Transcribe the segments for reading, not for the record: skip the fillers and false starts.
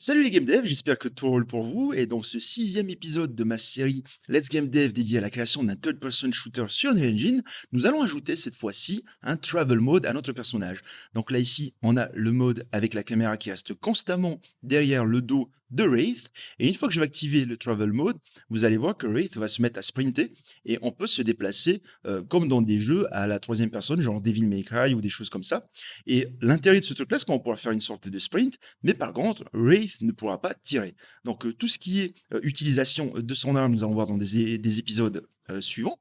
Salut les game devs, j'espère que tout roule pour vous et dans ce sixième épisode de ma série Let's Game Dev dédié à la création d'un third-person shooter sur Unreal Engine, nous allons ajouter cette fois-ci un travel mode à notre personnage. Donc là ici, on a le mode avec la caméra qui reste constamment derrière le dos de Wraith et une fois que je vais activer le travel mode, vous allez voir que Wraith va se mettre à sprinter et on peut se déplacer comme dans des jeux à la troisième personne, genre Devil May Cry ou des choses comme ça. Et l'intérêt de ce truc-là, c'est qu'on pourra faire une sorte de sprint, mais par contre, Wraith ne pourra pas tirer. Donc tout ce qui est utilisation de son arme, nous allons voir dans des épisodes suivants.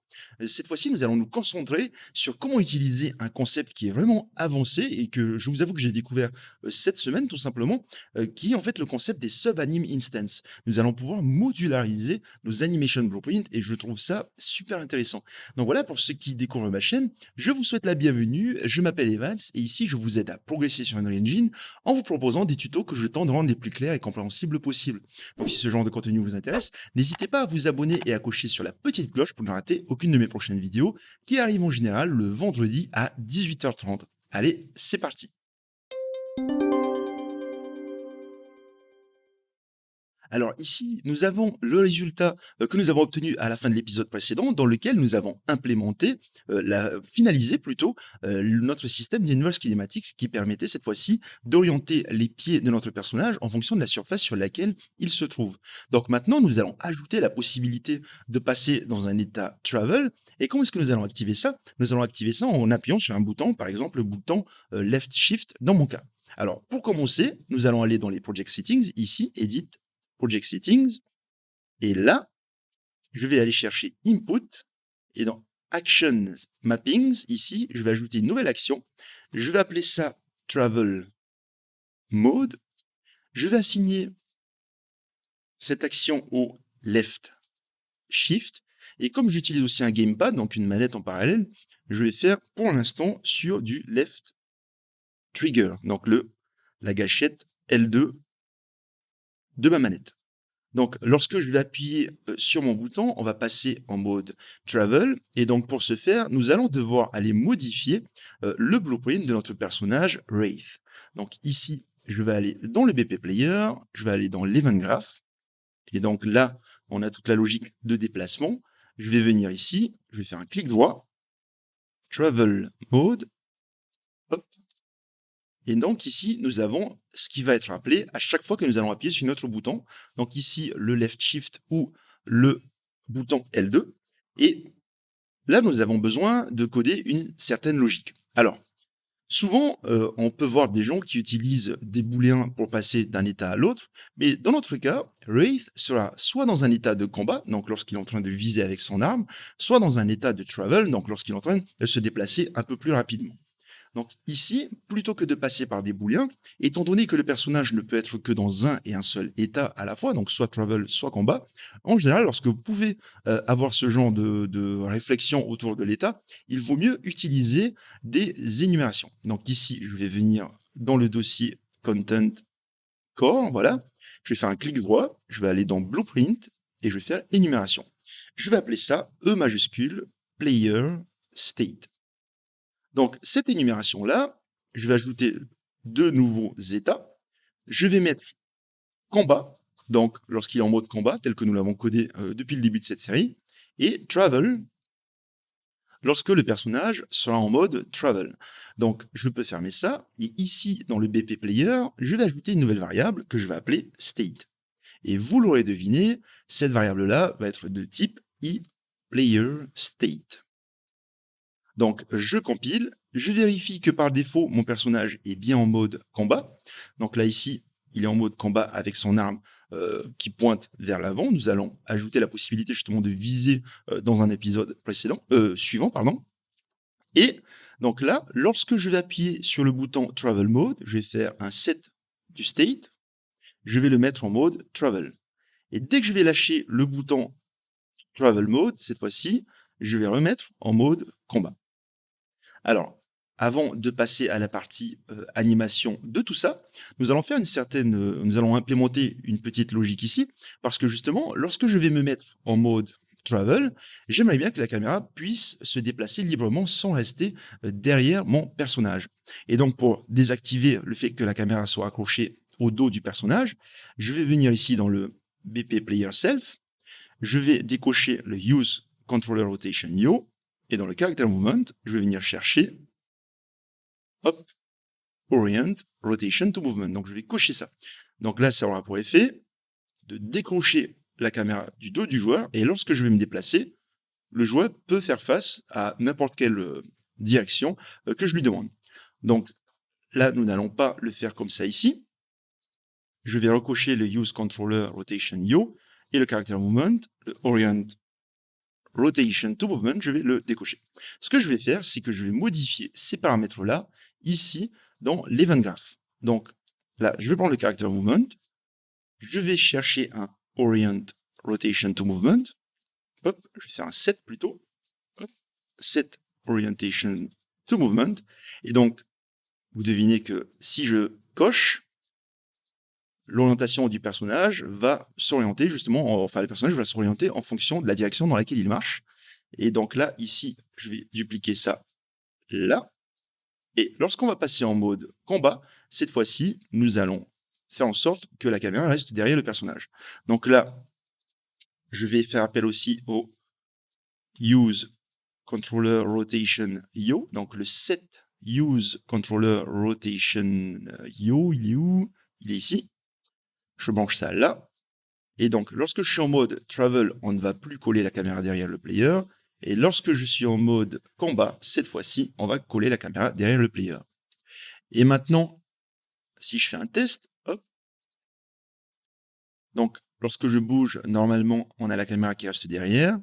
Cette fois-ci, nous allons nous concentrer sur comment utiliser un concept qui est vraiment avancé et que je vous avoue que j'ai découvert cette semaine tout simplement, qui est en fait le concept des sub-anime instances. Nous allons pouvoir modulariser nos animation blueprints et je trouve ça super intéressant. Donc voilà, pour ceux qui découvrent ma chaîne, je vous souhaite la bienvenue, je m'appelle Evans et ici je vous aide à progresser sur Unreal Engine en vous proposant des tutos que je tente de rendre les plus clairs et compréhensibles possibles. Donc si ce genre de contenu vous intéresse, n'hésitez pas à vous abonner et à cocher sur la petite cloche pour ne rater aucune de mes prochaines vidéos qui arrivent en général le vendredi à 18h30. Allez, c'est parti. Alors ici, nous avons le résultat que nous avons obtenu à la fin de l'épisode précédent, dans lequel nous avons implémenté, finalisé plutôt, notre système d'Inverse Kinematics qui permettait cette fois-ci d'orienter les pieds de notre personnage en fonction de la surface sur laquelle il se trouve. Donc maintenant, nous allons ajouter la possibilité de passer dans un état Travel. Et comment est-ce que nous allons activer ça? Nous allons activer ça en appuyant sur un bouton, par exemple le bouton Left Shift dans mon cas. Alors pour commencer, nous allons aller dans les Project Settings, ici, Edit, Project Settings, et là, je vais aller chercher Input, et dans Action Mappings, ici, je vais ajouter une nouvelle action, je vais appeler ça Travel Mode, je vais assigner cette action au Left Shift, et comme j'utilise aussi un gamepad, donc une manette en parallèle, je vais faire pour l'instant sur du Left Trigger, donc la gâchette L2 de ma manette. Donc, lorsque je vais appuyer sur mon bouton, on va passer en mode Travel. Et donc, pour ce faire, nous allons devoir aller modifier le blueprint de notre personnage Wraith. Donc, ici, je vais aller dans le BP Player, je vais aller dans l'Event Graph. Et donc là, on a toute la logique de déplacement. Je vais venir ici, je vais faire un clic droit, Travel Mode, hop. Et donc ici, nous avons ce qui va être appelé à chaque fois que nous allons appuyer sur notre bouton. Donc ici, le Left Shift ou le bouton L2. Et là, nous avons besoin de coder une certaine logique. Alors, souvent, on peut voir des gens qui utilisent des booléens pour passer d'un état à l'autre, mais dans notre cas, Wraith sera soit dans un état de combat, donc lorsqu'il est en train de viser avec son arme, soit dans un état de travel, donc lorsqu'il est en train de se déplacer un peu plus rapidement. Donc ici, plutôt que de passer par des booléens, étant donné que le personnage ne peut être que dans un et un seul état à la fois, donc soit travel, soit combat, en général, lorsque vous pouvez avoir ce genre de réflexion autour de l'état, il vaut mieux utiliser des énumérations. Donc ici, je vais venir dans le dossier Content Core, voilà, je vais faire un clic droit, je vais aller dans Blueprint et je vais faire énumération. Je vais appeler ça E majuscule Player State. Donc, cette énumération-là, je vais ajouter deux nouveaux états. Je vais mettre combat, donc lorsqu'il est en mode combat, tel que nous l'avons codé depuis le début de cette série, et travel, lorsque le personnage sera en mode travel. Donc, je peux fermer ça, et ici, dans le BP Player, je vais ajouter une nouvelle variable que je vais appeler state. Et vous l'aurez deviné, cette variable-là va être de type ePlayerState. Donc, je compile, je vérifie que par défaut, mon personnage est bien en mode combat. Donc là, ici, il est en mode combat avec son arme qui pointe vers l'avant. Nous allons ajouter la possibilité justement de viser dans un épisode suivant, pardon. Et donc là, lorsque je vais appuyer sur le bouton Travel Mode, je vais faire un set du state. Je vais le mettre en mode Travel. Et dès que je vais lâcher le bouton Travel Mode, cette fois-ci, je vais remettre en mode combat. Alors, avant de passer à la partie animation de tout ça, nous allons faire nous allons implémenter une petite logique ici, parce que justement, lorsque je vais me mettre en mode travel, j'aimerais bien que la caméra puisse se déplacer librement sans rester derrière mon personnage. Et donc, pour désactiver le fait que la caméra soit accrochée au dos du personnage. Je vais venir ici dans le BP Player Self. Je vais décocher le Use Controller Rotation Yo. Et dans le Character Movement, je vais venir chercher hop, Orient Rotation to Movement. Donc je vais cocher ça. Donc là, ça aura pour effet de décrocher la caméra du dos du joueur. Et lorsque je vais me déplacer, le joueur peut faire face à n'importe quelle direction que je lui demande. Donc là, nous n'allons pas le faire comme ça ici. Je vais recocher le Use Controller Rotation Yo et le Character Movement, le Orient Rotation to Movement, je vais le décocher. Ce que je vais faire, c'est que je vais modifier ces paramètres-là ici dans l'Event Graph. Donc là, je vais prendre le Character Movement, je vais chercher un Orient Rotation to Movement, hop, je vais faire un set plutôt, hop, set Orientation to Movement, et donc vous devinez que si je coche, l'orientation du personnage va s'orienter justement, enfin le personnage va s'orienter en fonction de la direction dans laquelle il marche. Et donc là, ici, je vais dupliquer ça là. Et lorsqu'on va passer en mode combat, cette fois-ci, nous allons faire en sorte que la caméra reste derrière le personnage. Donc là, je vais faire appel aussi au Use Controller Rotation Yo. Donc le set Use Controller Rotation Yo, il est où? Il est ici. Je branche ça là. Et donc, lorsque je suis en mode travel, on ne va plus coller la caméra derrière le player. Et lorsque je suis en mode combat, cette fois-ci, on va coller la caméra derrière le player. Et maintenant, si je fais un test, hop. Donc, lorsque je bouge, normalement, on a la caméra qui reste derrière.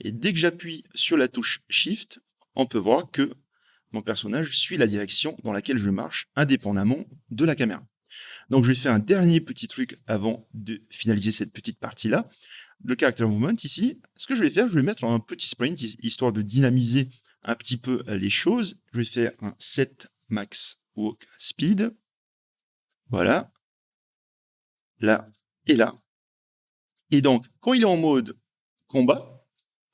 Et dès que j'appuie sur la touche Shift, on peut voir que mon personnage suit la direction dans laquelle je marche, indépendamment de la caméra. Donc je vais faire un dernier petit truc avant de finaliser cette petite partie-là. Le Character Movement ici, ce que je vais faire, je vais mettre un petit sprint, histoire de dynamiser un petit peu les choses. Je vais faire un set max walk speed. Voilà. Là et là. Et donc, quand il est en mode combat,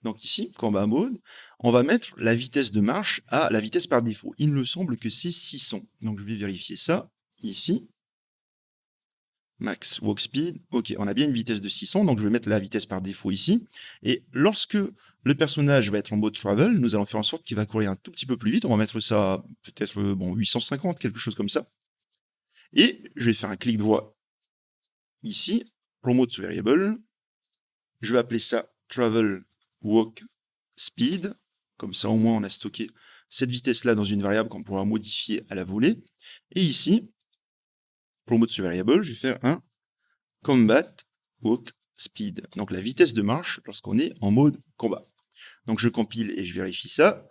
donc ici, combat mode, on va mettre la vitesse de marche à la vitesse par défaut. Il me semble que c'est 600. Donc je vais vérifier ça ici. Max walk speed, ok, on a bien une vitesse de 600, donc je vais mettre la vitesse par défaut ici. Et lorsque le personnage va être en mode travel, nous allons faire en sorte qu'il va courir un tout petit peu plus vite. On va mettre ça peut-être 850, quelque chose comme ça. Et je vais faire un clic droit ici, promote variable. Je vais appeler ça travel walk speed. Comme ça, au moins, on a stocké cette vitesse-là dans une variable qu'on pourra modifier à la volée. Et ici, promote variable, je vais faire un combat walk speed. Donc la vitesse de marche lorsqu'on est en mode combat. Donc je compile et je vérifie ça.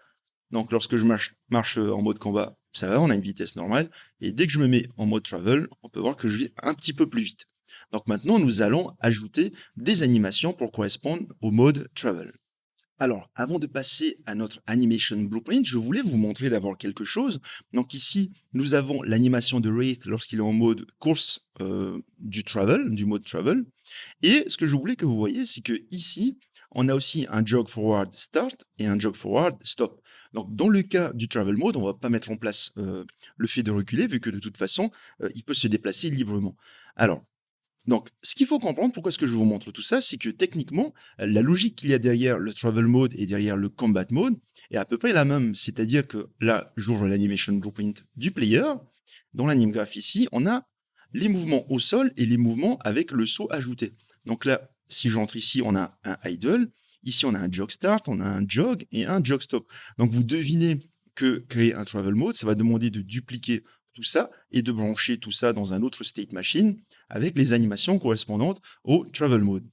Donc lorsque je marche en mode combat, ça va, on a une vitesse normale. Et dès que je me mets en mode travel, on peut voir que je vais un petit peu plus vite. Donc maintenant, nous allons ajouter des animations pour correspondre au mode travel. Alors, avant de passer à notre animation blueprint, je voulais vous montrer d'abord quelque chose. Donc ici, nous avons l'animation de Wraith lorsqu'il est en mode course du mode travel. Et ce que je voulais que vous voyez, c'est que ici, on a aussi un jog forward start et un jog forward stop. Donc dans le cas du travel mode, on va pas mettre en place le fait de reculer, vu que de toute façon, il peut se déplacer librement. Alors, donc, ce qu'il faut comprendre, pourquoi est-ce que je vous montre tout ça, c'est que techniquement, la logique qu'il y a derrière le travel mode et derrière le combat mode est à peu près la même. C'est-à-dire que là, j'ouvre l'animation blueprint du player. Dans l'anime graph ici, on a les mouvements au sol et les mouvements avec le saut ajouté. Donc là, si j'entre ici, on a un idle. Ici, on a un jog start, on a un jog et un jog stop. Donc, vous devinez que créer un travel mode, ça va demander de dupliquer tout ça et de brancher tout ça dans un autre state machine avec les animations correspondantes au travel mode.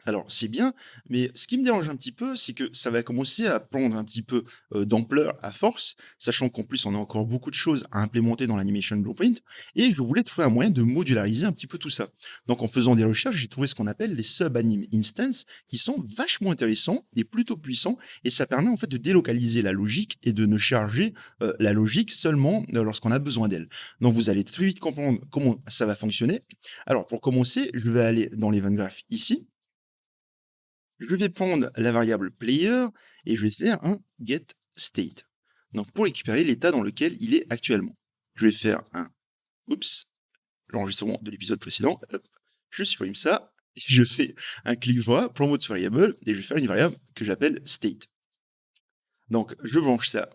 Alors, c'est bien, mais ce qui me dérange un petit peu, c'est que ça va commencer à prendre un petit peu d'ampleur à force, sachant qu'en plus, on a encore beaucoup de choses à implémenter dans l'animation blueprint, et je voulais trouver un moyen de modulariser un petit peu tout ça. Donc, en faisant des recherches, j'ai trouvé ce qu'on appelle les sub-anim instances, qui sont vachement intéressants et plutôt puissants, et ça permet en fait de délocaliser la logique et de ne charger la logique seulement lorsqu'on a besoin d'elle. Donc, vous allez très vite comprendre comment ça va fonctionner. Alors, pour commencer, je vais aller dans l'event graph ici. Je vais prendre la variable player et je vais faire un get state. Donc pour récupérer l'état dans lequel il est actuellement. Je vais faire un l'enregistrement de l'épisode précédent. Hop, je supprime ça, je fais un clic droit, promote variable, et je vais faire une variable que j'appelle state. Donc, je branche ça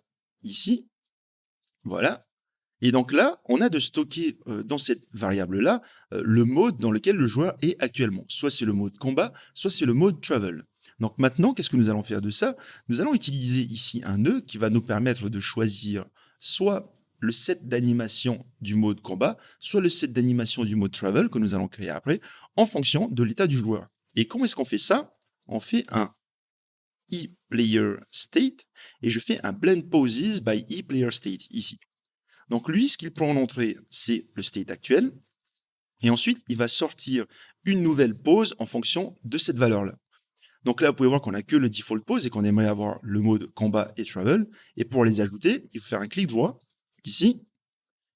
ici, voilà. Et donc là, on a de stocker dans cette variable-là le mode dans lequel le joueur est actuellement. Soit c'est le mode combat, soit c'est le mode travel. Donc maintenant, qu'est-ce que nous allons faire de ça? Nous allons utiliser ici un nœud qui va nous permettre de choisir soit le set d'animation du mode combat, soit le set d'animation du mode travel que nous allons créer après, en fonction de l'état du joueur. Et comment est-ce qu'on fait ça? On fait un ePlayer state et je fais un blend poses by ePlayer state ici. Donc lui, ce qu'il prend en entrée, c'est le state actuel. Et ensuite, il va sortir une nouvelle pose en fonction de cette valeur-là. Donc là, vous pouvez voir qu'on n'a que le default pose et qu'on aimerait avoir le mode combat et travel. Et pour les ajouter, il faut faire un clic droit. Ici,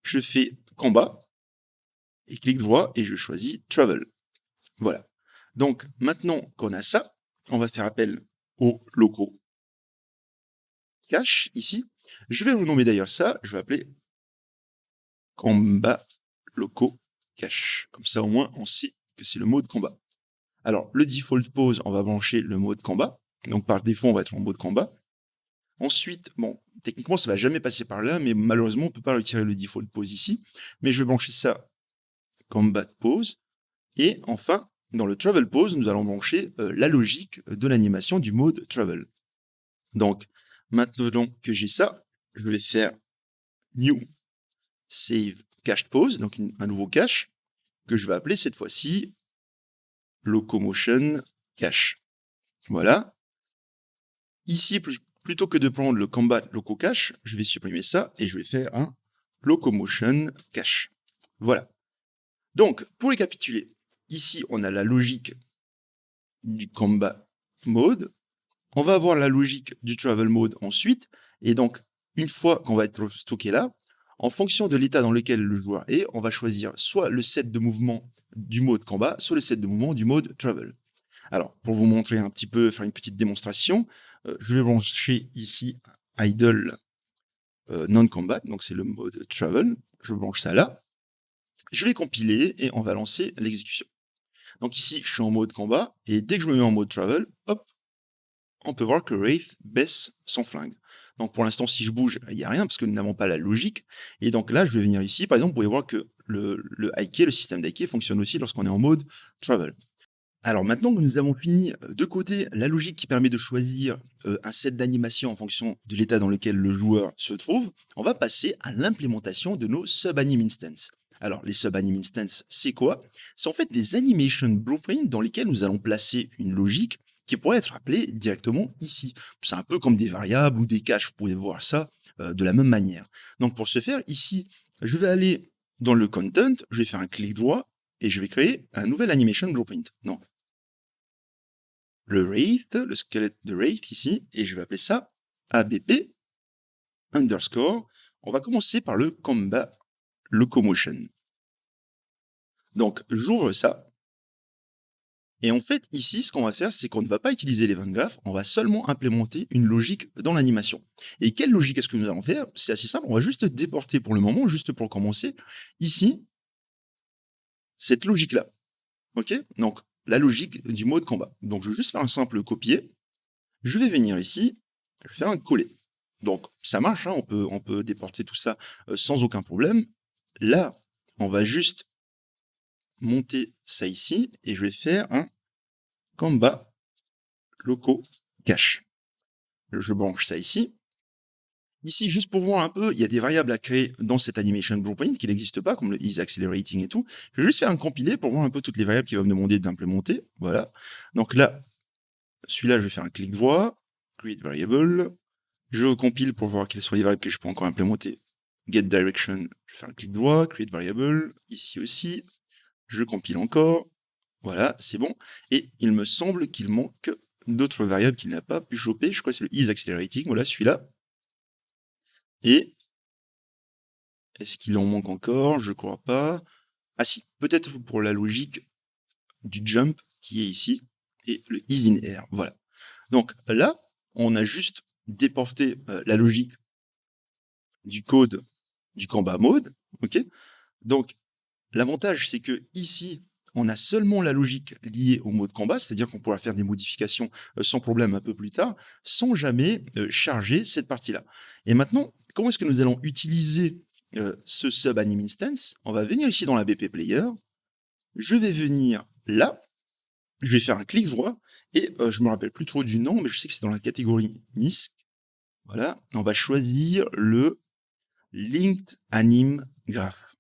je fais combat et clic droit et je choisis travel. Voilà. Donc maintenant qu'on a ça, on va faire appel aux locaux cache ici. Je vais renommer d'ailleurs ça. Je vais appeler combat locaux cache. Comme ça, au moins, on sait que c'est le mode combat. Alors, le default pose, on va brancher le mode combat. Donc, par défaut, on va être en mode combat. Ensuite, bon, techniquement, ça va jamais passer par là, mais malheureusement, on peut pas retirer le default pose ici. Mais je vais brancher ça combat pose. Et enfin, dans le travel pose, nous allons brancher la logique de l'animation du mode travel. Donc, maintenant que j'ai ça, je vais faire new save cached pose, donc un nouveau cache, que je vais appeler cette fois-ci locomotion cache. Voilà. Ici, plutôt que de prendre le combat loco cache, je vais supprimer ça et je vais faire un locomotion cache. Voilà. Donc, pour récapituler, ici, on a la logique du combat mode. On va avoir la logique du travel mode ensuite. Et donc, une fois qu'on va être stocké là, en fonction de l'état dans lequel le joueur est, on va choisir soit le set de mouvement du mode combat, soit le set de mouvement du mode travel. Alors, pour vous montrer un petit peu, faire une petite démonstration, je vais brancher ici idle non-combat, donc c'est le mode travel. Je branche ça là. Je vais compiler et on va lancer l'exécution. Donc ici, je suis en mode combat, et dès que je me mets en mode travel, hop, on peut voir que Wraith baisse son flingue. Donc pour l'instant, si je bouge, il n'y a rien, parce que nous n'avons pas la logique. Et donc là, je vais venir ici, par exemple, vous pouvez voir que le hiker, le système d'hiker fonctionne aussi lorsqu'on est en mode travel. Alors maintenant que nous avons fini de côté la logique qui permet de choisir un set d'animation en fonction de l'état dans lequel le joueur se trouve, on va passer à l'implémentation de nos sub-anim instances. Alors les sub-anim instances, c'est quoi? C'est en fait des animation blueprints dans lesquels nous allons placer une logique qui pourrait être appelée directement ici. C'est un peu comme des variables ou des caches, vous pouvez voir ça de la même manière. Donc pour ce faire, ici, je vais aller dans le content, je vais faire un clic droit, et je vais créer un nouvel animation blueprint. Donc, le Wraith, le squelette de Wraith ici, et je vais appeler ça ABP underscore. On va commencer par le combat locomotion. Donc, j'ouvre ça. Et en fait, ici, ce qu'on va faire, c'est qu'on ne va pas utiliser l'event graph, on va seulement implémenter une logique dans l'animation. Et quelle logique est-ce que nous allons faire? C'est assez simple, on va juste déporter pour le moment, juste pour commencer, ici, cette logique-là. Ok? Donc, la logique du mode combat. Donc, je vais juste faire un simple copier. Je vais venir ici, je vais faire un coller. Donc, ça marche, hein, on peut déporter tout ça sans aucun problème. Là, on va juste monter ça ici, et je vais faire un combat loco cache. Je branche ça ici. Ici, juste pour voir un peu, il y a des variables à créer dans cette animation blueprint qui n'existent pas, comme le is accelerating et tout. Je vais juste faire un compilé pour voir un peu toutes les variables qui vont me demander d'implémenter. Voilà. Donc là, celui-là, je vais faire un clic droit, create variable. Je compile pour voir quelles sont les variables que je peux encore implémenter. Get direction, je vais faire un clic droit, create variable. Ici aussi, je compile encore. Voilà, c'est bon. Et il me semble qu'il manque d'autres variables qu'il n'a pas pu choper. Je crois que c'est le is accelerating. Voilà, celui-là. Et est-ce qu'il en manque encore? Je crois pas. Ah si, peut-être pour la logique du jump qui est ici, et le is in air. Voilà. Donc là, on a juste déporté la logique du code du combat mode. Ok. Donc L'avantage, c'est que ici, on a seulement la logique liée au mode combat, c'est-à-dire qu'on pourra faire des modifications sans problème un peu plus tard, sans jamais charger cette partie-là. Et maintenant, comment est-ce que nous allons utiliser ce sub-anim instance? On va venir ici dans la BP Player, je vais venir là, je vais faire un clic droit, et je me rappelle plus trop du nom, mais je sais que c'est dans la catégorie MISC. Voilà, on va choisir le Linked Anim Graph.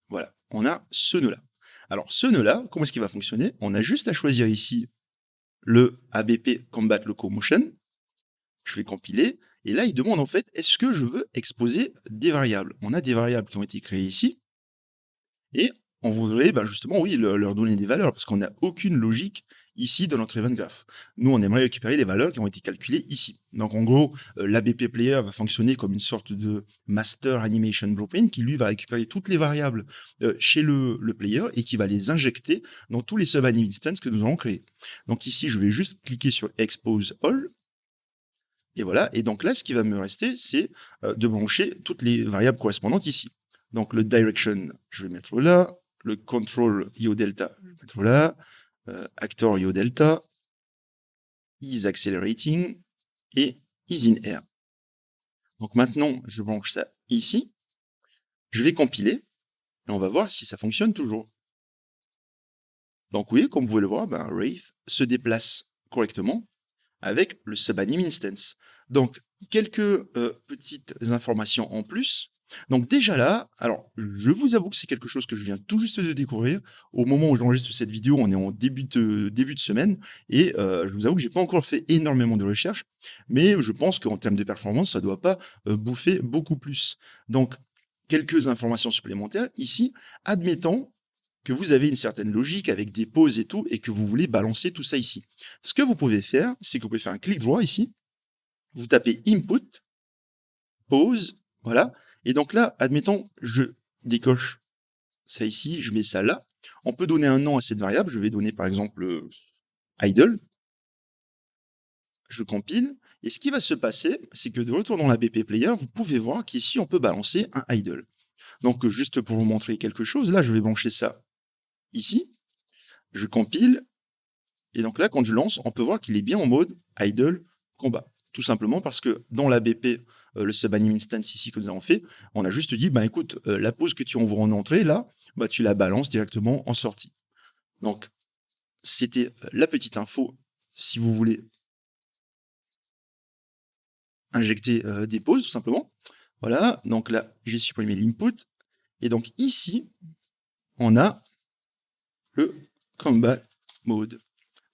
Voilà, on a ce nœud-là. Alors, ce nœud-là, comment est-ce qu'il va fonctionner? On a juste à choisir ici le ABP Combat Locomotion. Je vais compiler. Et là, il demande en fait, est-ce que je veux exposer des variables? On a des variables qui ont été créées ici. Et on voudrait justement, oui, leur donner des valeurs, parce qu'on n'a aucune logique ici dans notre event graph. Nous, on aimerait récupérer les valeurs qui ont été calculées ici. Donc en gros, l'ABP Player va fonctionner comme une sorte de master animation blueprint qui lui va récupérer toutes les variables chez le player et qui va les injecter dans tous les sub-anim instances que nous allons créer. Donc ici, je vais juste cliquer sur Expose All. Et voilà, et donc là, ce qui va me rester, c'est de brancher toutes les variables correspondantes ici. Donc le direction, je vais mettre là, le control io delta, je vais mettre là, actor io delta, is accelerating et is in air. Donc maintenant, je branche ça ici, je vais compiler, et on va voir si ça fonctionne toujours. Donc oui, comme vous pouvez le voir, Wraith se déplace correctement avec le sub-anim instance. Donc, quelques petites informations en plus. Donc déjà là, alors je vous avoue que c'est quelque chose que je viens tout juste de découvrir. Au moment où j'enregistre cette vidéo, on est en début de semaine, et je vous avoue que j'ai pas encore fait énormément de recherches, mais je pense qu'en termes de performance, ça doit pas bouffer beaucoup plus. Donc, quelques informations supplémentaires. Ici, admettons que vous avez une certaine logique avec des pauses et tout, et que vous voulez balancer tout ça ici. Ce que vous pouvez faire, c'est que vous pouvez faire un clic droit ici, vous tapez Input, Pause, voilà, et donc là, admettons, je décoche ça ici, je mets ça là. On peut donner un nom à cette variable, je vais donner par exemple idle, je compile, et ce qui va se passer, c'est que de retour dans la BP Player, vous pouvez voir qu'ici, on peut balancer un idle. Donc, juste pour vous montrer quelque chose, là, je vais brancher ça ici, je compile, et donc là, quand je lance, on peut voir qu'il est bien en mode idle combat. Tout simplement parce que dans la BP, le sub-anim instance ici que nous avons fait, on a juste dit, écoute, la pause que tu envoies en entrée, là, tu la balances directement en sortie. Donc, c'était la petite info, si vous voulez injecter des pauses, tout simplement. Voilà, donc là, j'ai supprimé l'input. Et donc ici, on a le combat mode.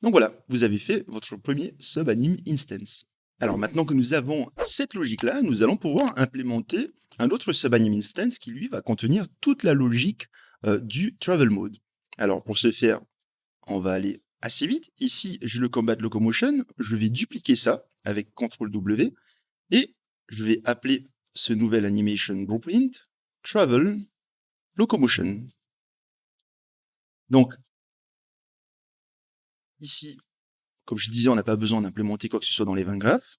Donc voilà, vous avez fait votre premier sub-anim instance. Alors maintenant que nous avons cette logique-là, nous allons pouvoir implémenter un autre sub-anim instance qui lui va contenir toute la logique du travel mode. Alors pour ce faire, on va aller assez vite. Ici, j'ai le combat locomotion, je vais dupliquer ça avec CTRL W et je vais appeler ce nouvel animation blueprint travel locomotion. Donc ici, comme je disais, on n'a pas besoin d'implémenter quoi que ce soit dans les 20 graphes.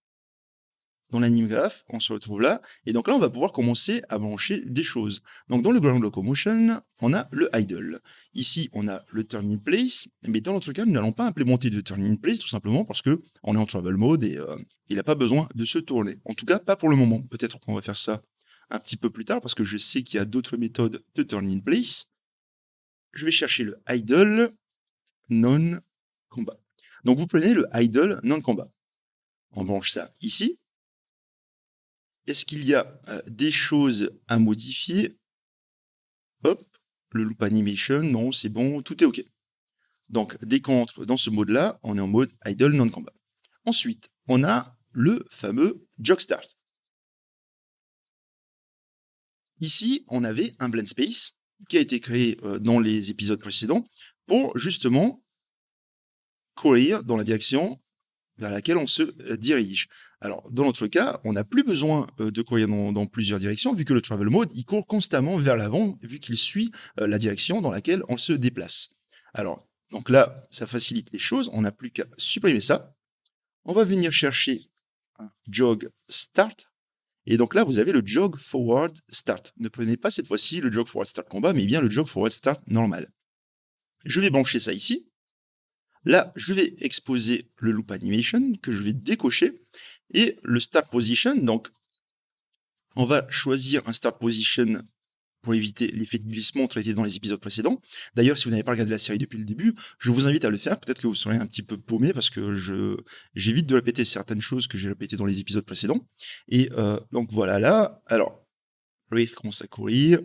Dans l'anime graph, on se retrouve là, et donc là, on va pouvoir commencer à brancher des choses. Donc dans le ground locomotion, on a le idle. Ici, on a le turn in place, mais dans notre cas, nous n'allons pas implémenter de turn in place, tout simplement parce que on est en travel mode et il n'a pas besoin de se tourner. En tout cas, pas pour le moment. Peut-être qu'on va faire ça un petit peu plus tard, parce que je sais qu'il y a d'autres méthodes de turn in place. Je vais chercher le idle non-combat. Donc vous prenez le idle non-combat. On branche ça ici. Est-ce qu'il y a des choses à modifier? Hop, le loop animation, non, c'est bon, tout est OK. Donc, dès qu'on entre dans ce mode-là, on est en mode idle non-combat. Ensuite, on a le fameux jog start. Ici, on avait un blend space qui a été créé dans les épisodes précédents pour justement courir dans la direction vers laquelle on se dirige. Alors, dans notre cas, on n'a plus besoin de courir dans plusieurs directions, vu que le travel mode, il court constamment vers l'avant, vu qu'il suit la direction dans laquelle on se déplace. Alors, donc là, ça facilite les choses, on n'a plus qu'à supprimer ça. On va venir chercher un jog start, Et donc là, vous avez le jog forward start. Ne prenez pas cette fois-ci le jog forward start combat, mais bien le jog forward start normal. Je vais brancher ça ici. Là, je vais exposer le loop animation que je vais décocher et le start position. Donc, on va choisir un start position pour éviter l'effet de glissement traité dans les épisodes précédents. D'ailleurs, si vous n'avez pas regardé la série depuis le début, je vous invite à le faire. Peut-être que vous serez un petit peu paumé parce que j'évite de répéter certaines choses que j'ai répétées dans les épisodes précédents. Et donc voilà là. Alors, Wraith commence à courir.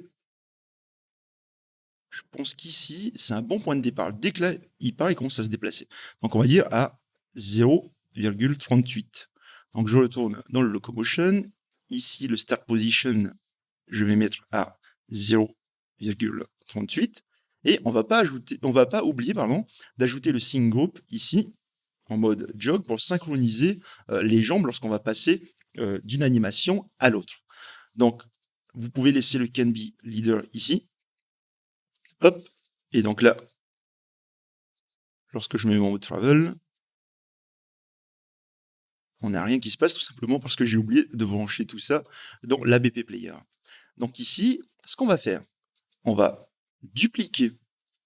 Je pense qu'ici, c'est un bon point de départ. Dès que là, il part, il commence à se déplacer. Donc on va dire à 0,38. Donc je retourne dans le locomotion. Ici, le start position, je vais mettre à 0,38 et on va pas oublier d'ajouter le sync group ici en mode jog pour synchroniser les jambes lorsqu'on va passer d'une animation à l'autre. Donc vous pouvez laisser le can be leader ici. Hop, et donc là, lorsque je mets mon mode travel, on n'a rien qui se passe tout simplement parce que j'ai oublié de brancher tout ça dans l'ABP Player. Donc ici, ce qu'on va faire, on va dupliquer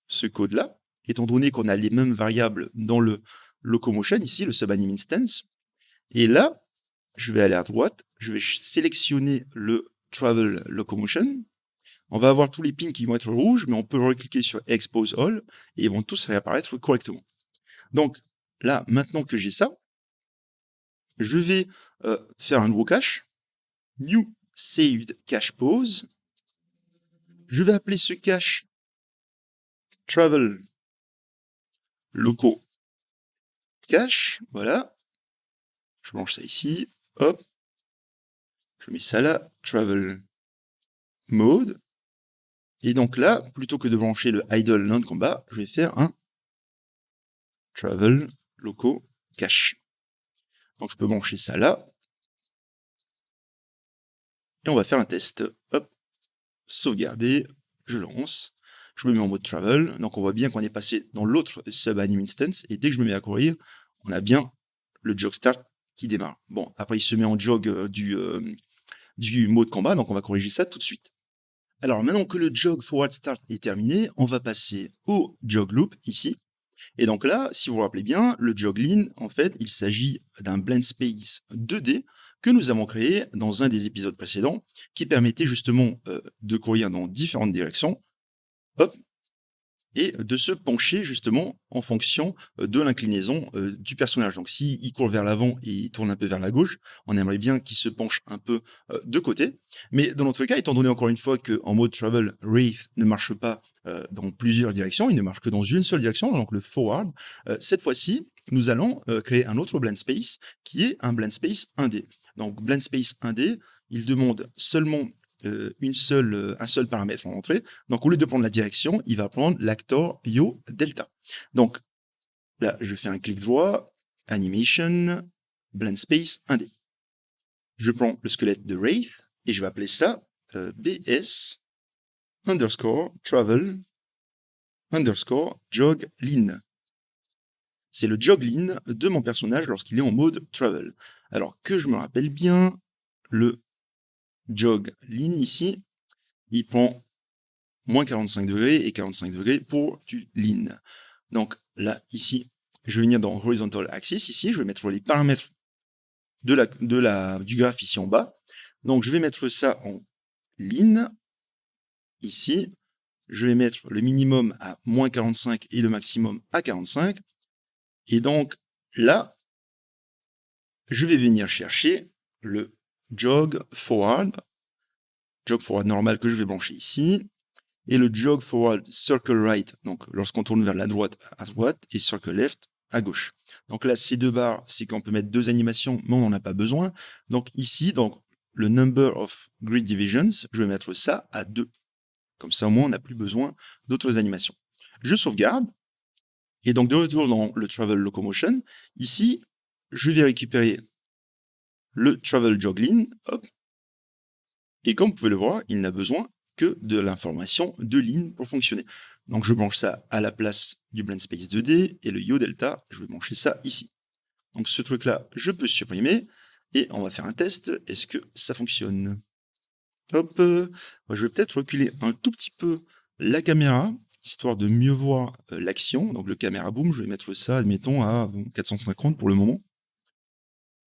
ce code-là, étant donné qu'on a les mêmes variables dans le locomotion, ici, le subanim instance. Et là, je vais aller à droite, je vais sélectionner le travel locomotion. On va avoir tous les pins qui vont être rouges, mais on peut recliquer sur expose all et ils vont tous réapparaître correctement. Donc là, maintenant que j'ai ça, je vais faire un nouveau cache, new saved cache pose. Je vais appeler ce cache travel loco cache, voilà. Je branche ça ici, hop. Je mets ça là, travel mode. Et donc là, plutôt que de brancher le idle non-combat, je vais faire un travel loco cache. Donc je peux brancher ça là. Et on va faire un test. Hop, sauvegarder, je lance. Je me mets en mode travel. Donc on voit bien qu'on est passé dans l'autre subanim instance. Et dès que je me mets à courir, on a bien le jog start qui démarre. Bon, après il se met en jog du mode combat, donc on va corriger ça tout de suite. Alors maintenant que le jog forward start est terminé, on va passer au jog loop ici. Et donc là, si vous vous rappelez bien, le jog lean, en fait, il s'agit d'un blend space 2D que nous avons créé dans un des épisodes précédents, qui permettait justement de courir dans différentes directions, hop, et de se pencher justement en fonction de l'inclinaison du personnage. Donc s'il court vers l'avant et il tourne un peu vers la gauche, on aimerait bien qu'il se penche un peu de côté. Mais dans notre cas, étant donné encore une fois qu'en mode travel, Wraith ne marche pas dans plusieurs directions, il ne marche que dans une seule direction, donc le forward, cette fois-ci, nous allons créer un autre blend space qui est un blend space 1D. Donc blend space 1D, il demande seulement un seul paramètre en entrée. Donc, au lieu de prendre la direction, il va prendre l'actor Yo Delta. Donc, là, je fais un clic droit, Animation, Blend Space 1D. Je prends le squelette de Wraith et je vais appeler ça BS underscore travel underscore jog lean. C'est le jog lean de mon personnage lorsqu'il est en mode travel. Alors, que je me rappelle bien, le jog lean ici, il prend moins 45 degrés et 45 degrés pour du lean. Donc là, ici, je vais venir dans Horizontal Axis, ici, je vais mettre les paramètres du graphe ici en bas. Donc je vais mettre ça en lean, ici. Je vais mettre le minimum à moins 45 et le maximum à 45. Et donc là, je vais venir chercher le jog forward normal que je vais brancher ici, et le jog forward circle right, donc lorsqu'on tourne vers la droite à droite, et circle left à gauche. Donc là, ces deux barres, c'est qu'on peut mettre deux animations, mais on n'en a pas besoin. Donc ici, donc le number of grid divisions, je vais mettre ça à 2. Comme ça, au moins, on n'a plus besoin d'autres animations. Je sauvegarde, et donc de retour dans le travel locomotion, ici, je vais récupérer le travel joggling, hop, et comme vous pouvez le voir, il n'a besoin que de l'information de ligne pour fonctionner. Donc je branche ça à la place du blend space 2D et le Yo Delta, je vais brancher ça ici. Donc ce truc-là, je peux supprimer et on va faire un test. Est-ce que ça fonctionne? Hop, je vais peut-être reculer un tout petit peu la caméra, histoire de mieux voir l'action. Donc le caméra boom, je vais mettre ça, admettons, à 450 pour le moment.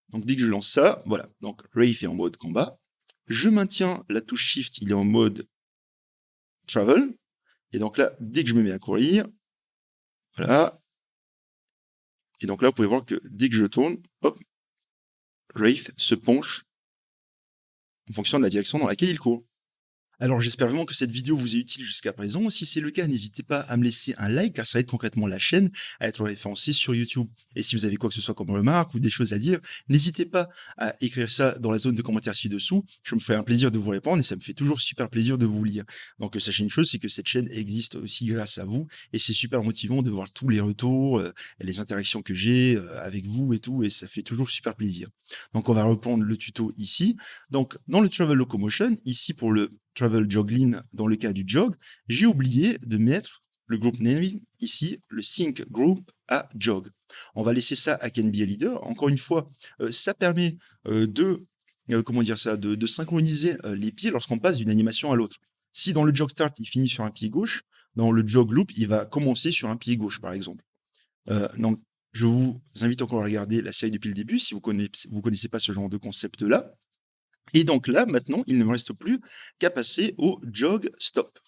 Donc dès que je lance ça, voilà. Donc Wraith est en mode combat. Je maintiens la touche Shift, il est en mode travel. Et donc là, dès que je me mets à courir, voilà. Et donc là, vous pouvez voir que dès que je tourne, hop, Wraith se penche en fonction de la direction dans laquelle il court. Alors j'espère vraiment que cette vidéo vous est utile jusqu'à présent. Si c'est le cas, n'hésitez pas à me laisser un like car ça aide concrètement la chaîne à être référencée sur YouTube. Et si vous avez quoi que ce soit comme remarque ou des choses à dire, n'hésitez pas à écrire ça dans la zone de commentaires ci-dessous. Je me ferai un plaisir de vous répondre et ça me fait toujours super plaisir de vous lire. Donc sachez une chose, c'est que cette chaîne existe aussi grâce à vous et c'est super motivant de voir tous les retours, et les interactions que j'ai avec vous et tout et ça fait toujours super plaisir. Donc on va reprendre le tuto ici. Donc dans le Travel Locomotion, ici pour le Travel Joggling, dans le cas du jog, j'ai oublié de mettre le group name ici, le sync group à jog. On va laisser ça à Can Be a Leader. Encore une fois, ça permet comment dire ça, de synchroniser les pieds lorsqu'on passe d'une animation à l'autre. Si dans le jog start, il finit sur un pied gauche, dans le jog loop, il va commencer sur un pied gauche, par exemple. Donc, je vous invite encore à regarder la série depuis le début si vous connaissez pas ce genre de concept-là. Et donc là, maintenant, il ne me reste plus qu'à passer au jog stop.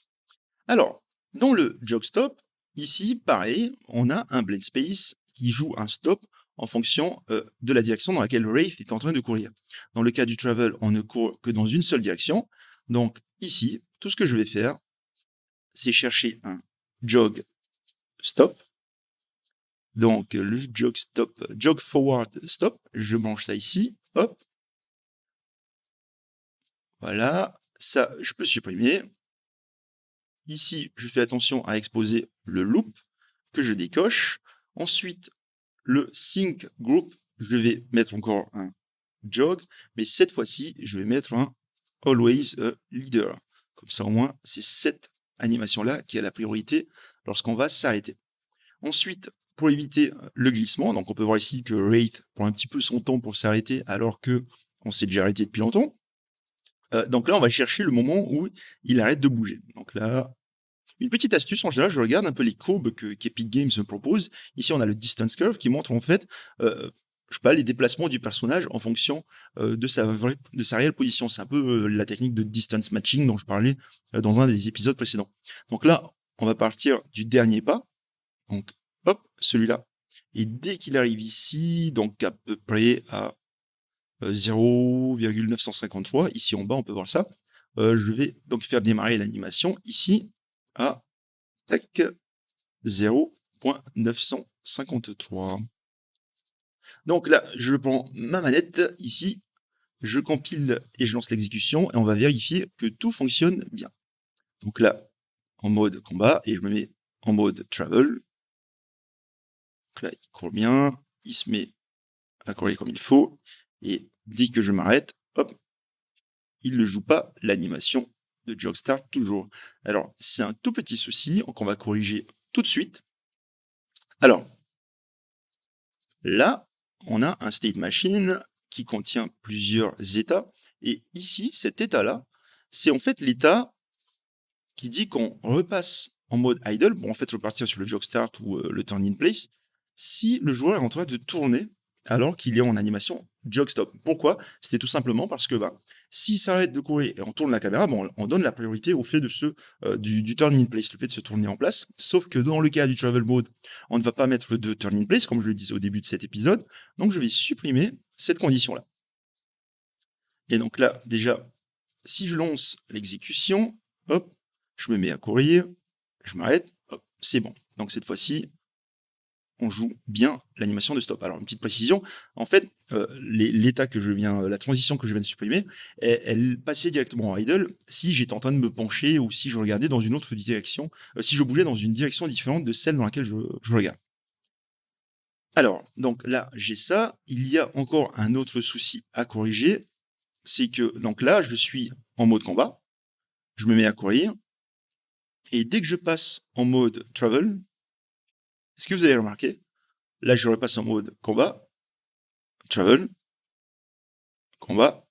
Alors, dans le jog stop, ici, pareil, on a un blend space qui joue un stop en fonction de la direction dans laquelle Wraith est en train de courir. Dans le cas du travel, on ne court que dans une seule direction. Donc ici, tout ce que je vais faire, c'est chercher un jog stop. Donc le jog stop, jog forward stop, je branche ça ici, hop. Voilà, ça, je peux supprimer. Ici, je fais attention à exposer le loop que je décoche. Ensuite, le sync group, je vais mettre encore un jog, mais cette fois-ci, je vais mettre un always a leader. Comme ça, au moins, c'est cette animation-là qui a la priorité lorsqu'on va s'arrêter. Ensuite, pour éviter le glissement, donc on peut voir ici que Wraith prend un petit peu son temps pour s'arrêter alors que on s'est déjà arrêté depuis longtemps. Donc là, on va chercher le moment où il arrête de bouger. Donc là, une petite astuce, en général, je regarde un peu les courbes qu'Epic Games me propose. Ici, on a le distance curve qui montre en fait, je sais pas, les déplacements du personnage en fonction de sa réelle position. C'est un peu la technique de distance matching dont je parlais dans un des épisodes précédents. Donc là, on va partir du dernier pas. Donc, hop, celui-là. Et dès qu'il arrive ici, donc à peu près à 0,953, ici en bas, on peut voir ça. Je vais donc faire démarrer l'animation ici à tac, 0.953. Donc là, je prends ma manette ici, je compile et je lance l'exécution et on va vérifier que tout fonctionne bien. Donc là, en mode combat et je me mets en mode travel. Donc là, il court bien, il se met à courir comme il faut et dès que je m'arrête, hop, il ne joue pas l'animation de Jogstart toujours. Alors, c'est un tout petit souci qu'on va corriger tout de suite. Alors, là, on a un state machine qui contient plusieurs états. Et ici, cet état-là, c'est en fait l'état qui dit qu'on repasse en mode idle, bon, en fait, repartir sur le jog start ou le turn in place, si le joueur est en train de tourner alors qu'il est en animation jog stop. Pourquoi? C'était tout simplement parce que s'il s'arrête de courir et on tourne la caméra, bon, on donne la priorité au fait de du turn in place, le fait de se tourner en place. Sauf que dans le cas du travel mode, on ne va pas mettre de turn in place, comme je le disais au début de cet épisode. Donc je vais supprimer cette condition-là. Et donc là, déjà, si je lance l'exécution, hop, je me mets à courir, je m'arrête, hop, c'est bon. Donc cette fois-ci, on joue bien l'animation de stop. Alors une petite précision, en fait, l'état que je viens, la transition que je viens de supprimer, elle passait directement en idle si j'étais en train de me pencher ou si je regardais dans une autre direction, si je bougeais dans une direction différente de celle dans laquelle je regarde. Alors, donc là, j'ai ça. Il y a encore un autre souci à corriger, c'est que donc là, je suis en mode combat, je me mets à courir, et dès que je passe en mode travel, est-ce que vous avez remarqué? Là, je repasse en mode combat, travel, combat.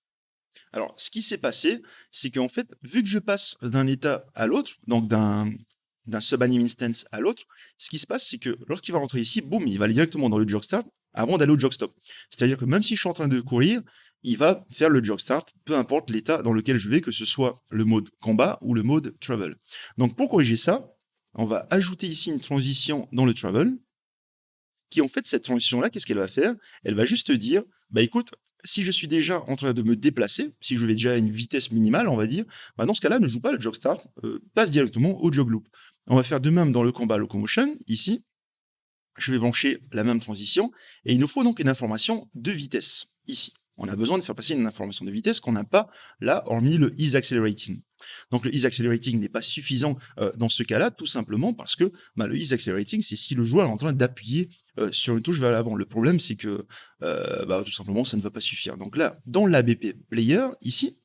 Alors, ce qui s'est passé, c'est qu'en fait, vu que je passe d'un état à l'autre, donc d'un subanim instance à l'autre, ce qui se passe, c'est que lorsqu'il va rentrer ici, boum, il va aller directement dans le jog start avant d'aller au jog stop. C'est-à-dire que même si je suis en train de courir, il va faire le jog start, peu importe l'état dans lequel je vais, que ce soit le mode combat ou le mode travel. Donc pour corriger ça, on va ajouter ici une transition dans le travel, qui en fait, cette transition-là, qu'est-ce qu'elle va faire? Elle va juste dire, bah écoute, si je suis déjà en train de me déplacer, si je vais déjà à une vitesse minimale, on va dire, bah dans ce cas-là, ne joue pas le jog start, passe directement au jog loop. On va faire de même dans le combat locomotion, ici, je vais brancher la même transition, et il nous faut donc une information de vitesse, ici. On a besoin de faire passer une information de vitesse qu'on n'a pas là, hormis le is accelerating. Donc le is accelerating n'est pas suffisant dans ce cas-là, tout simplement parce que le is accelerating, c'est si le joueur est en train d'appuyer sur une touche vers l'avant. Le problème, c'est que tout simplement, ça ne va pas suffire. Donc là, dans l'ABP Player, ici,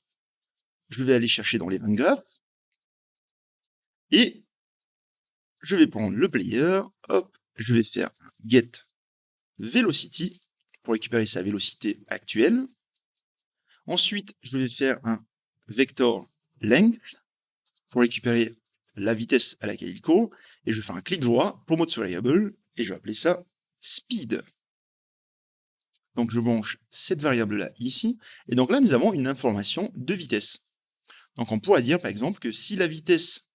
je vais aller chercher dans l'event graph, et je vais prendre le player, hop, je vais faire un get velocity pour récupérer sa vélocité actuelle. Ensuite, je vais faire un vector length pour récupérer la vitesse à laquelle il court, et je vais faire un clic droit pour mode variable, et je vais appeler ça speed. Donc je branche cette variable-là ici, et donc là nous avons une information de vitesse. Donc on pourra dire par exemple que si la vitesse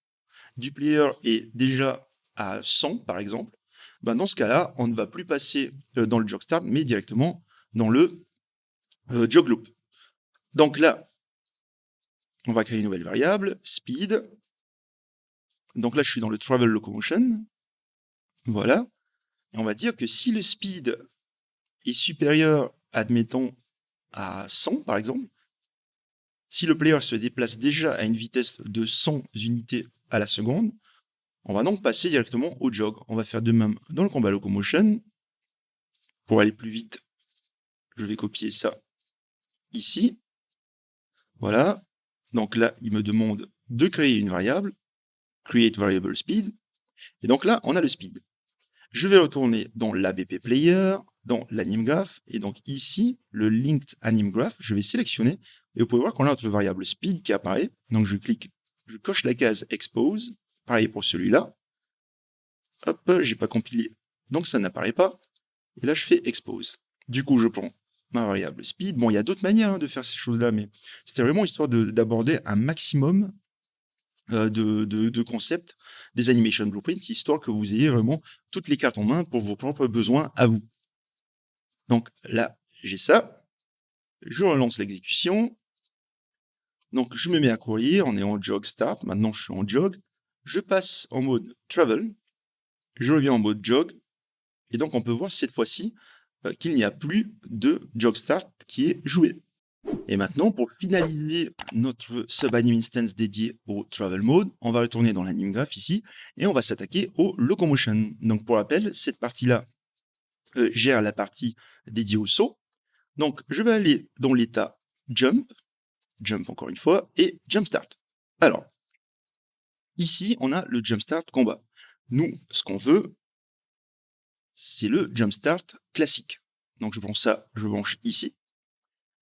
du player est déjà à 100 par exemple, dans ce cas-là, on ne va plus passer dans le jog start, mais directement dans le jog loop. Donc là, on va créer une nouvelle variable, speed. Donc là, je suis dans le travel locomotion. Voilà. Et on va dire que si le speed est supérieur, admettons, à 100 par exemple, si le player se déplace déjà à une vitesse de 100 unités à la seconde, on va donc passer directement au jog. On va faire de même dans le combat locomotion. Pour aller plus vite, je vais copier ça ici. Voilà. Donc là, il me demande de créer une variable, create variable speed. Et donc là, on a le speed. Je vais retourner dans l'ABP Player, dans l'Anim Graph, et donc ici, le Linked Anim Graph, je vais sélectionner, et vous pouvez voir qu'on a notre variable speed qui apparaît. Donc je clique, je coche la case Expose, pareil pour celui-là. Hop, j'ai pas compilé, donc ça n'apparaît pas. Et là, je fais Expose. Du coup, je prends ma variable speed. Bon, il y a d'autres manières de faire ces choses-là, mais c'était vraiment histoire d'aborder un maximum de concepts des animation blueprints, histoire que vous ayez vraiment toutes les cartes en main pour vos propres besoins à vous. Donc là, j'ai ça. Je relance l'exécution. Donc je me mets à courir, on est en jog start. Maintenant, je suis en jog. Je passe en mode travel. Je reviens en mode jog. Et donc, on peut voir cette fois-ci qu'il n'y a plus de jog start qui est joué. Et maintenant, pour finaliser notre subanim instance dédié au travel mode, on va retourner dans l'anim graph ici, et on va s'attaquer au locomotion. Donc pour rappel, cette partie-là gère la partie dédiée au saut. Donc je vais aller dans l'état jump encore une fois, et jump start. Alors, ici, on a le jump start combat. Nous, ce qu'on veut, c'est le jump start classique. Donc je branche ici.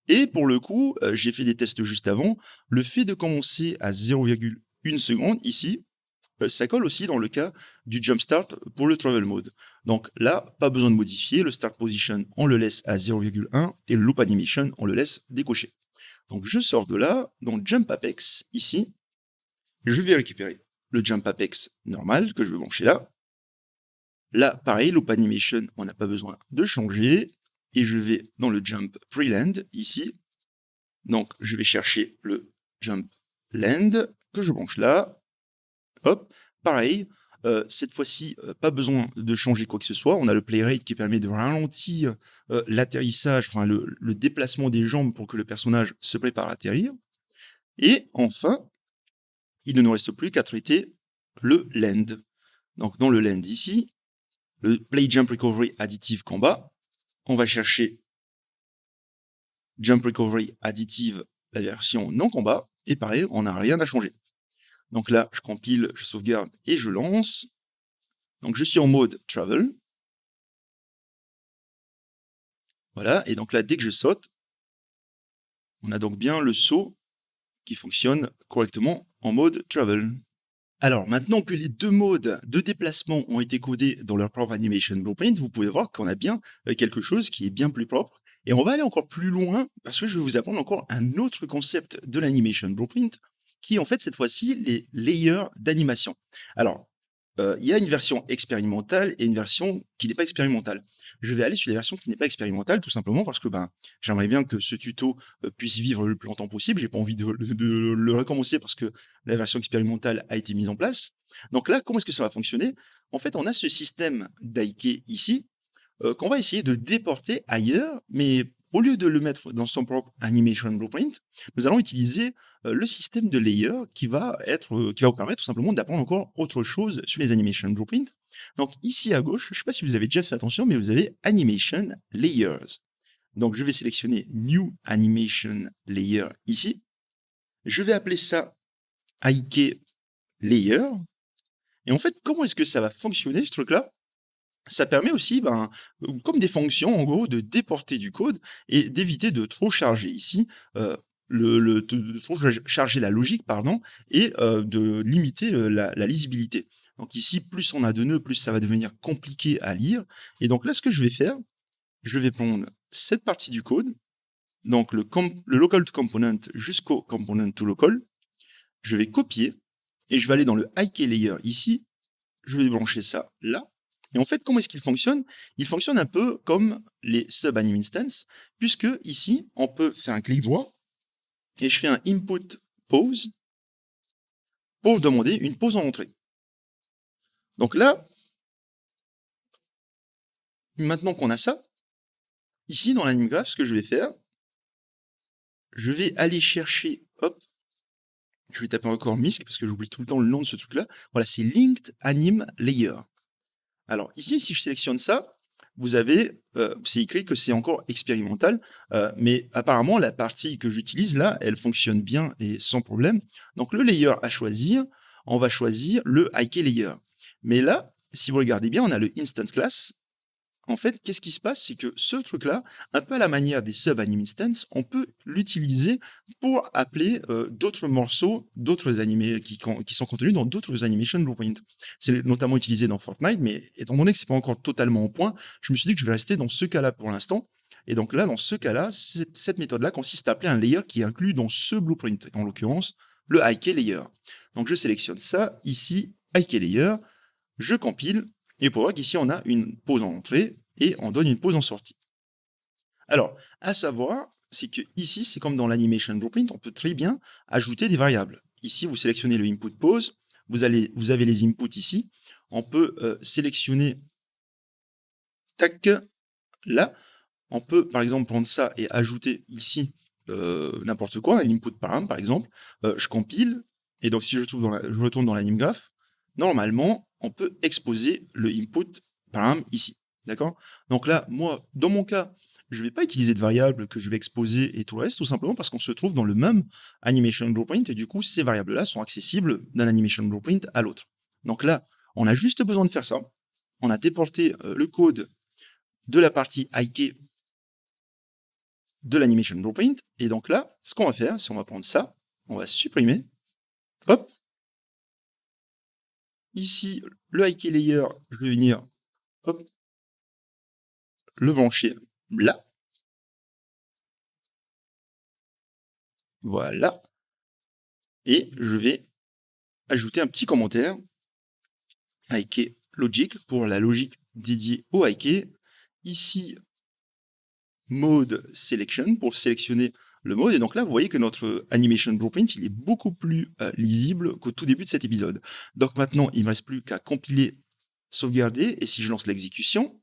Et pour le coup, j'ai fait des tests juste avant, le fait de commencer à 0,1 seconde ici, ça colle aussi dans le cas du jump start pour le travel mode. Donc là, pas besoin de modifier, le start position, on le laisse à 0,1 et le loop animation, on le laisse décoché. Donc je sors de là, dans jump apex ici, je vais récupérer le jump apex normal que je vais brancher là. Là, pareil, loop animation, on n'a pas besoin de changer. Et je vais dans le jump preland ici. Donc, je vais chercher le jump land que je branche là. Hop, pareil. Cette fois-ci, pas besoin de changer quoi que ce soit. On a le play rate qui permet de ralentir l'atterrissage, enfin le déplacement des jambes pour que le personnage se prépare à atterrir. Et enfin, il ne nous reste plus qu'à traiter le land. Donc, dans le land ici, le play jump recovery additive combat, on va chercher Jump Recovery Additive, la version non combat, et pareil, on n'a rien à changer. Donc là, je compile, je sauvegarde et je lance. Donc je suis en mode Travel. Voilà, et donc là, dès que je saute, On a donc bien le saut qui fonctionne correctement en mode travel. Alors, maintenant que les deux modes de déplacement ont été codés dans leur propre animation blueprint, vous pouvez voir qu'on a bien quelque chose qui est bien plus propre. Et on va aller encore plus loin parce que je vais vous apprendre encore un autre concept de l'animation blueprint qui est en fait cette fois-ci les layers d'animation. Alors, il y a une version expérimentale et une version qui n'est pas expérimentale. Je vais aller sur la version qui n'est pas expérimentale tout simplement parce que j'aimerais bien que ce tuto puisse vivre le plus longtemps possible. J'ai pas envie de le recommencer parce que la version expérimentale a été mise en place. Donc là, comment est-ce que ça va fonctionner? En fait, on a ce système d'Ike ici qu'on va essayer de déporter ailleurs, mais au lieu de le mettre dans son propre animation blueprint, nous allons utiliser le système de layer qui va vous permettre tout simplement d'apprendre encore autre chose sur les animation blueprints. Donc ici à gauche, je ne sais pas si vous avez déjà fait attention, mais vous avez animation layers. Donc je vais sélectionner new animation layer ici. Je vais appeler ça Ike layer. Et en fait, comment est-ce que ça va fonctionner ce truc-là? Ça permet aussi, comme des fonctions, en gros, de déporter du code et d'éviter de trop charger ici, de trop charger la logique, pardon, et de limiter la lisibilité. Donc ici, plus on a de nœuds, plus ça va devenir compliqué à lire. Et donc là, ce que je vais faire, je vais prendre cette partie du code, donc le local to component jusqu'au component to local, je vais copier, et je vais aller dans le Ike layer ici, je vais brancher ça là. Et en fait, comment est-ce qu'il fonctionne? Il fonctionne un peu comme les sub-anim instances, puisque ici, on peut faire un clic droit, et je fais un input pause pour demander une pause en entrée. Donc là, maintenant qu'on a ça, ici dans l'AnimGraph, ce que je vais faire, je vais aller chercher, hop, je vais taper encore MISC, parce que j'oublie tout le temps le nom de ce truc-là. Voilà, c'est Linked Anim Layer. Alors ici, si je sélectionne ça, vous avez, c'est écrit que c'est encore expérimental, mais apparemment la partie que j'utilise là, elle fonctionne bien et sans problème. Donc le layer à choisir, on va choisir le Ike layer. Mais là, si vous regardez bien, on a le instance class. En fait, qu'est-ce qui se passe? C'est que ce truc-là, un peu à la manière des sub-anim instances, on peut l'utiliser pour appeler d'autres morceaux, d'autres animés qui sont contenus dans d'autres animation blueprints. C'est notamment utilisé dans Fortnite, mais étant donné que c'est pas encore totalement au point, je me suis dit que je vais rester dans ce cas-là pour l'instant. Et donc là, dans ce cas-là, cette méthode-là consiste à appeler un layer qui est inclus dans ce blueprint, en l'occurrence le Ike layer. Donc je sélectionne ça, ici, Ike layer, je compile, et pour voir qu'ici, on a une pause en entrée et on donne une pause en sortie. Alors, à savoir, c'est que ici, c'est comme dans l'animation blueprint, on peut très bien ajouter des variables. Ici, vous sélectionnez le input pause, vous avez les inputs ici. On peut sélectionner, tac, là. On peut, par exemple, prendre ça et ajouter ici n'importe quoi, un input param, par exemple. Je compile, et donc si je retourne dans l'AnimGraph, normalement, on peut exposer le input param ici. D'accord? Donc là, moi, dans mon cas, je ne vais pas utiliser de variables que je vais exposer et tout le reste, tout simplement parce qu'on se trouve dans le même animation blueprint, et du coup, ces variables-là sont accessibles d'un animation blueprint à l'autre. Donc là, on a juste besoin de faire ça. On a déporté le code de la partie Ike de l'animation blueprint, et donc là, ce qu'on va faire, c'est on va prendre ça, on va supprimer, hop, ici, le Ike layer, je vais venir, hop, le brancher là, voilà, et je vais ajouter un petit commentaire, Ike logic, pour la logique dédiée au Ike, ici, mode selection, pour sélectionner le mode, et donc là, vous voyez que notre animation blueprint, il est beaucoup plus lisible qu'au tout début de cet épisode. Donc maintenant, il ne me reste plus qu'à compiler, sauvegarder, et si je lance l'exécution,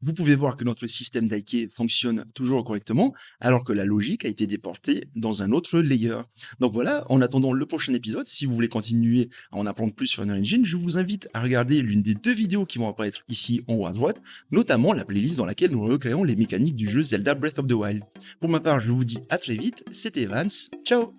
vous pouvez voir que notre système d'Ike fonctionne toujours correctement, alors que la logique a été déportée dans un autre layer. Donc voilà, en attendant le prochain épisode, si vous voulez continuer à en apprendre plus sur Unreal Engine, je vous invite à regarder l'une des 2 vidéos qui vont apparaître ici en haut à droite, notamment la playlist dans laquelle nous recréons les mécaniques du jeu Zelda Breath of the Wild. Pour ma part, je vous dis à très vite, c'était Vance, ciao!